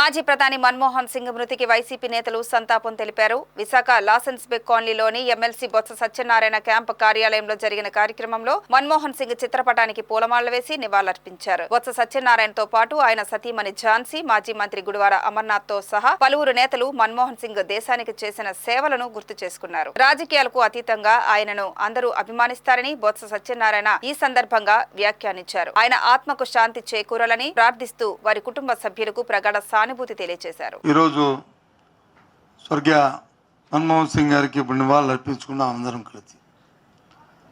మాజీ ప్రధాని మన్మోహన్ సింగ్ మృతికి వైసీపీ నేతలు సంతాపం తెలిపారు. విశాఖ లాసెన్స్ బెగ్ కాలనీలోని ఎమ్మెల్సీ బొత్స సత్యనారాయణ క్యాంపు కార్యాలయంలో జరిగిన కార్యక్రమంలో మన్మోహన్ సింగ్ చిత్రపటానికి పూలమాలలు వేసి నివాళులర్పించారు. బొత్స సత్యనారాయణతో పాటు ఆయన సతీమణి ఝాన్సీ, మాజీ మంత్రి గుడివాడ అమర్నాథ్ తో సహా పలువురు నేతలు మన్మోహన్ సింగ్ దేశానికి చేసిన సేవలను గుర్తు చేసుకున్నారు. రాజకీయాలకు అతీతంగా ఆయనను అందరూ అభిమానిస్తారని బొత్స సత్యనారాయణ ఈ సందర్భంగా వ్యాఖ్యానించారు. ఆయన ఆత్మకు శాంతి చేకూరాలని ప్రార్థిస్తూ వారి కుటుంబ సభ్యులకు ప్రగాఢ సానుభూతి తెలియజేశారు. ఈరోజు స్వర్గీయ మన్మోహన్ సింగ్ గారికి ఇప్పుడు నివాళులు అర్పించుకున్నాం. అందరం కలిసి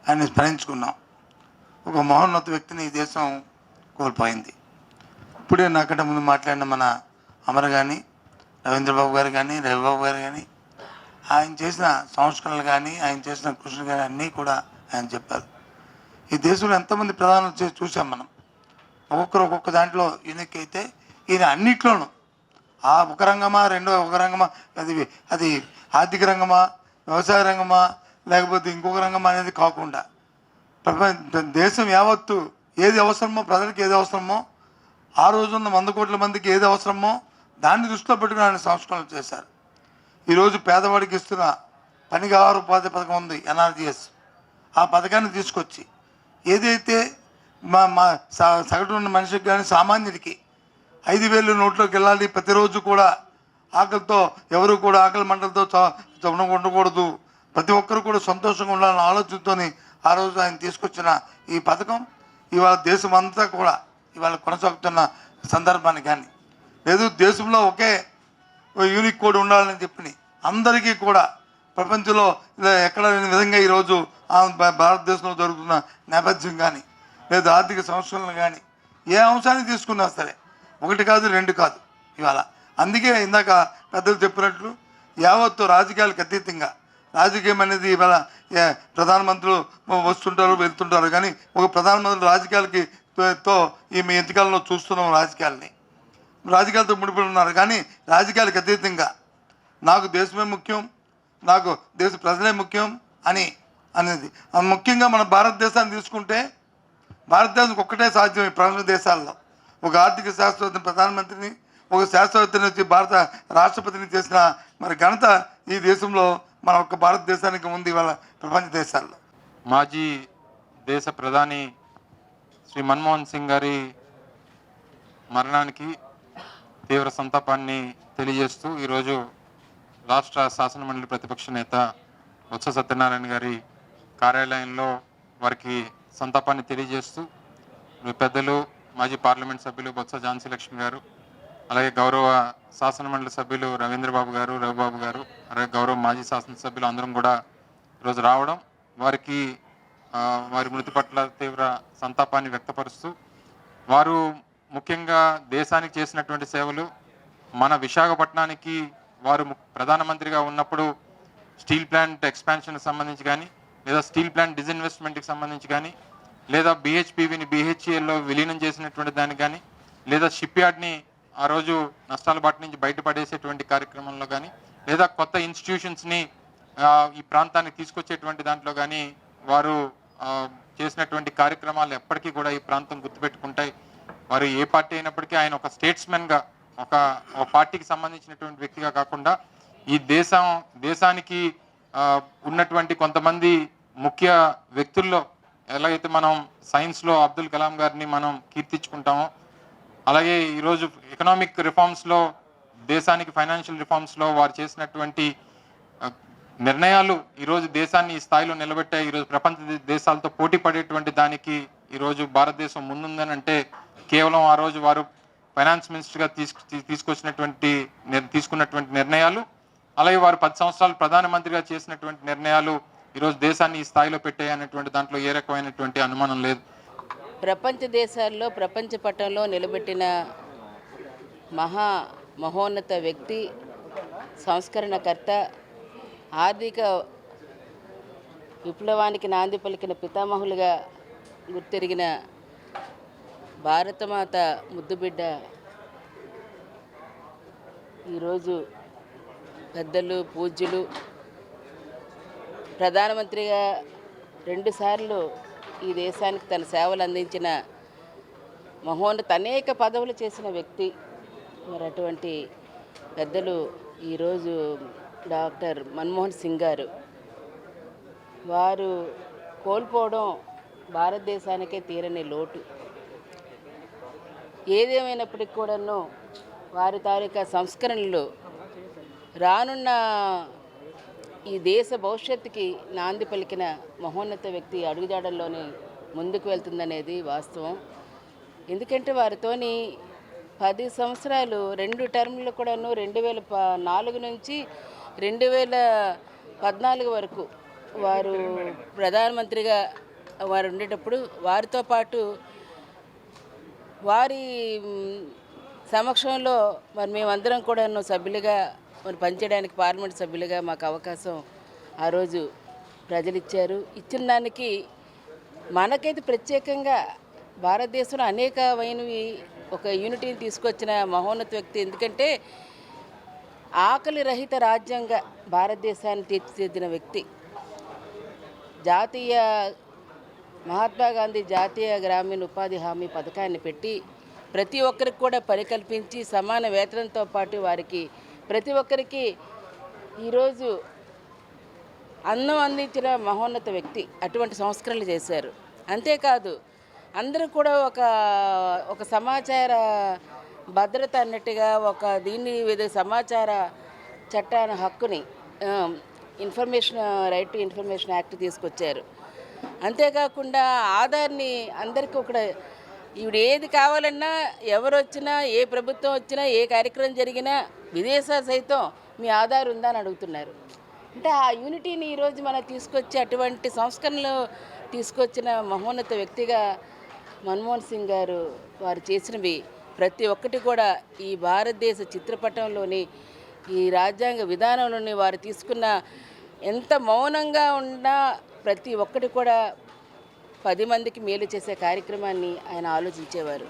ఆయన స్మరించుకున్నాం. ఒక మహోన్నత వ్యక్తిని ఈ దేశం కోల్పోయింది. ఇప్పుడే నాకంటే ముందు మాట్లాడిన మన అమర్ కానీ, రవీంద్రబాబు గారు కానీ, రవిబాబు గారు కానీ ఆయన చేసిన సంస్కరణలు కానీ, ఆయన చేసిన కృషి కానీ అన్నీ కూడా ఆయన చెప్పారు. ఈ దేశంలో ఎంతమంది ప్రధానులు చేసి చూసాం మనం. ఒక్కొక్కరు ఒక్కొక్క దాంట్లో యూనిక్ అయితే ఈయన అన్నిట్లోనూ ఒక రంగమా, రెండో ఒక రంగమా, అది ఆర్థిక రంగమా, వ్యవసాయ రంగమా, లేకపోతే ఇంకొక రంగమా అనేది కాకుండా దేశం యావత్తు ఏది అవసరమో, ప్రజలకు ఏది అవసరమో, ఆ రోజున్న 100 కోట్ల మందికి ఏది అవసరమో దాన్ని దృష్టిలో పెట్టుకుని ఆయన సంస్కరణలు చేశారు. ఈరోజు పేదవాడికి ఇస్తున్న పనికి ఆహార ఉపాధి పథకం ఉంది, NRGS. ఆ పథకాన్ని తీసుకొచ్చి ఏదైతే సగటు ఉన్న మనిషికి కానీ సామాన్యుడికి 5,000 నోట్లోకి వెళ్ళాలి, ప్రతిరోజు కూడా ఆకలితో ఎవరు కూడా ఆకలి మంటలతో ఉండకూడదు, ప్రతి ఒక్కరు కూడా సంతోషంగా ఉండాలన్న ఆలోచనతో ఆ రోజు ఆయన తీసుకొచ్చిన ఈ పథకం ఇవాళ దేశం అంతా కూడా ఇవాళ కొనసాగుతున్న సందర్భాన్ని కానీ లేదు, దేశంలో ఒకే యూనిక్ కోడ్ ఉండాలని చెప్పి అందరికీ కూడా ప్రపంచంలో ఎక్కడ లేని విధంగా ఈరోజు భారతదేశంలో జరుగుతున్న నేపథ్యం కానీ లేదా ఆర్థిక సంస్కరణలు కానీ ఏ అంశాన్ని తీసుకున్నా సరే 1 కాదు 2 కాదు ఇవాళ. అందుకే ఇందాక పెద్దలు చెప్పినట్లు యావత్తు రాజకీయాలకు అతీతంగా, రాజకీయం అనేది ఇవాళ ప్రధానమంత్రులు వస్తుంటారు వెళ్తుంటారు, కానీ ఒక ప్రధానమంత్రి రాజకీయాలకి ఈ ఎంతకాలంలో చూస్తున్నాం రాజకీయాలతో ముడిపడి ఉన్నారు. కానీ రాజకీయాలకు అతీతంగా నాకు దేశమే ముఖ్యం, నాకు దేశ ప్రజలే ముఖ్యం అనేది ముఖ్యంగా మన భారతదేశాన్ని తీసుకుంటే భారతదేశం ఒక్కటే సాధ్యం. ఈ ప్రపంచ దేశాల్లో ఒక ఆర్థిక శాస్త్రవేత్తని ప్రధానమంత్రిని, ఒక శాస్త్రవేత్తని వచ్చి భారత రాష్ట్రపతిని చేసిన మరి ఘనత ఈ దేశంలో మన ఒక్క భారతదేశానికి ఉంది ఇవాళ ప్రపంచ దేశాల్లో. మాజీ దేశ ప్రధాని శ్రీ మన్మోహన్ సింగ్ గారి మరణానికి తీవ్ర సంతాపాన్ని తెలియజేస్తూ ఈరోజు రాష్ట్ర శాసనమండలి ప్రతిపక్ష నేత బొత్స సత్యనారాయణ గారి కార్యాలయంలో వారికి సంతాపాన్ని తెలియజేస్తూ పెద్దలు మాజీ పార్లమెంట్ సభ్యులు బొత్స ఝాన్సీ లక్ష్మి గారు, అలాగే గౌరవ శాసనమండలి సభ్యులు రవీంద్రబాబు గారు, రవిబాబు గారు, అలాగే గౌరవ మాజీ శాసనసభ్యులు అందరం కూడా ఈరోజు రావడం, వారికి వారి మృతి పట్ల తీవ్ర సంతాపాన్ని వ్యక్తపరుస్తూ వారు ముఖ్యంగా దేశానికి చేసినటువంటి సేవలు, మన విశాఖపట్నానికి వారు ప్రధానమంత్రిగా ఉన్నప్పుడు స్టీల్ ప్లాంట్ ఎక్స్పాన్షన్కి సంబంధించి కానీ, లేదా స్టీల్ ప్లాంట్ డిజిన్వెస్ట్మెంట్కి సంబంధించి కానీ, లేదా BHPVని BHELలో విలీనం చేసినటువంటి దానికి కానీ, లేదా షిప్ యార్డ్ని ఆ రోజు నష్టాల బాట నుంచి బయటపడేసేటువంటి కార్యక్రమంలో కానీ, లేదా కొత్త ఇన్స్టిట్యూషన్స్ని ఈ ప్రాంతానికి తీసుకొచ్చేటువంటి దాంట్లో కానీ వారు చేసినటువంటి కార్యక్రమాలు ఎప్పటికీ కూడా ఈ ప్రాంతం గుర్తుపెట్టుకుంటాయి. వారు ఏ పార్టీ అయినప్పటికీ ఆయన ఒక స్టేట్స్మెన్గా, ఒక పార్టీకి సంబంధించినటువంటి వ్యక్తిగా కాకుండా ఈ దేశానికి ఉన్నటువంటి కొంతమంది ముఖ్య వ్యక్తుల్లో ఎలాగైతే మనం సైన్స్లో అబ్దుల్ కలాం గారిని మనం కీర్తించుకుంటామో, అలాగే ఈరోజు ఎకనామిక్ రిఫార్మ్స్లో, దేశానికి ఫైనాన్షియల్ రిఫార్మ్స్లో వారు చేసినటువంటి నిర్ణయాలు ఈరోజు దేశాన్ని ఈ స్థాయిలో నిలబెట్టాయి. ఈరోజు ప్రపంచ దేశాలతో పోటీ పడేటువంటి దానికి ఈరోజు భారతదేశం ముందుందని అంటే కేవలం ఆ రోజు వారు ఫైనాన్స్ మినిస్టర్గా తీసుకున్నటువంటి నిర్ణయాలు, అలాగే వారు 10 సంవత్సరాలు ప్రధానమంత్రిగా చేసినటువంటి నిర్ణయాలు ఈరోజు దేశాన్ని ఈ స్థాయిలో పెట్టాయి అనేటువంటి దాంట్లో ఏ రకమైనటువంటి అనుమానం లేదు. ప్రపంచ దేశాల్లో, ప్రపంచ పటంలో నిలబెట్టిన మహోన్నత వ్యక్తి, సంస్కరణకర్త, ఆర్థిక విప్లవానికి నాంది పలికిన పితామహులుగా గుర్తెరిగిన భారతమాత ముద్దుబిడ్డ ఈరోజు పెద్దలు, పూజ్యులు, ప్రధానమంత్రిగా 2 సార్లు ఈ దేశానికి తన సేవలు అందించిన మహోన్నత, అనేక పదవులు చేసిన వ్యక్తి, మరి అటువంటి పెద్దలు ఈరోజు డాక్టర్ మన్మోహన్ సింగ్ గారు వారు కోల్పోవడం భారతదేశానికే తీరని లోటు. ఏదేమైనప్పటికీ కూడాను వారి తాలూకా సంస్కరణలు రానున్న ఈ దేశ భవిష్యత్తుకి నాంది పలికిన మహోన్నత వ్యక్తి అడుగుజాడల్లోనే ముందుకు వెళ్తుందనేది వాస్తవం. ఎందుకంటే వారితోని 10 సంవత్సరాలు 2 టర్మ్లు కూడాను 2004 నుంచి 2014 వరకు వారు ప్రధానమంత్రిగా వారు ఉండేటప్పుడు వారితో పాటు వారి సమక్షంలో మరి మేమందరం కూడాను సభ్యులుగా మరి పనిచేయడానికి పార్లమెంట్ సభ్యులుగా మాకు అవకాశం ఆ రోజు ప్రజలు ఇచ్చారు. ఇచ్చిన దానికి మనకైతే ప్రత్యేకంగా భారతదేశంలో అనేకమైనవి ఒక యూనిటీని తీసుకొచ్చిన మహోన్నత వ్యక్తి. ఎందుకంటే ఆకలి రహిత రాజ్యంగా భారతదేశాన్ని తీర్చిదిద్దిన వ్యక్తి. జాతీయ మహాత్మా గాంధీ జాతీయ గ్రామీణ ఉపాధి హామీ పథకాన్ని పెట్టి ప్రతి ఒక్కరికి కూడా పని కల్పించి సమాన వేతనంతో పాటు వారికి ప్రతి ఒక్కరికి ఈరోజు అన్నం అందించిన మహోన్నత వ్యక్తి. అటువంటి సంస్కరణలు చేశారు. అంతేకాదు అందరూ కూడా ఒక సమాచార భద్రత అన్నట్టుగా ఒక సమాచార చట్టాన్ని హక్కుని information right to information act తీసుకొచ్చారు. అంతేకాకుండా ఆధార్ని అందరికీ ఈవిడ ఏది కావాలన్నా ఎవరు వచ్చినా ఏ ప్రభుత్వం వచ్చినా ఏ కార్యక్రమం జరిగినా విదేశాలు సైతం మీ ఆధార్ ఉందా అని అడుగుతున్నారు. అంటే ఆ యూనిటీని ఈరోజు మనం తీసుకొచ్చి అటువంటి సంస్కరణలు తీసుకొచ్చిన మహోన్నత వ్యక్తిగా మన్మోహన్ సింగ్ గారు వారు చేసినవి ప్రతి ఒక్కటి కూడా ఈ భారతదేశ చిత్రపటంలోని ఈ రాజ్యాంగ విధానంలోని వారు తీసుకున్న ఎంత మౌనంగా ఉన్నా ప్రతి ఒక్కటి కూడా 10 మందికి మేలు చేసే కార్యక్రమాన్ని ఆయన ఆలోచించేవారు.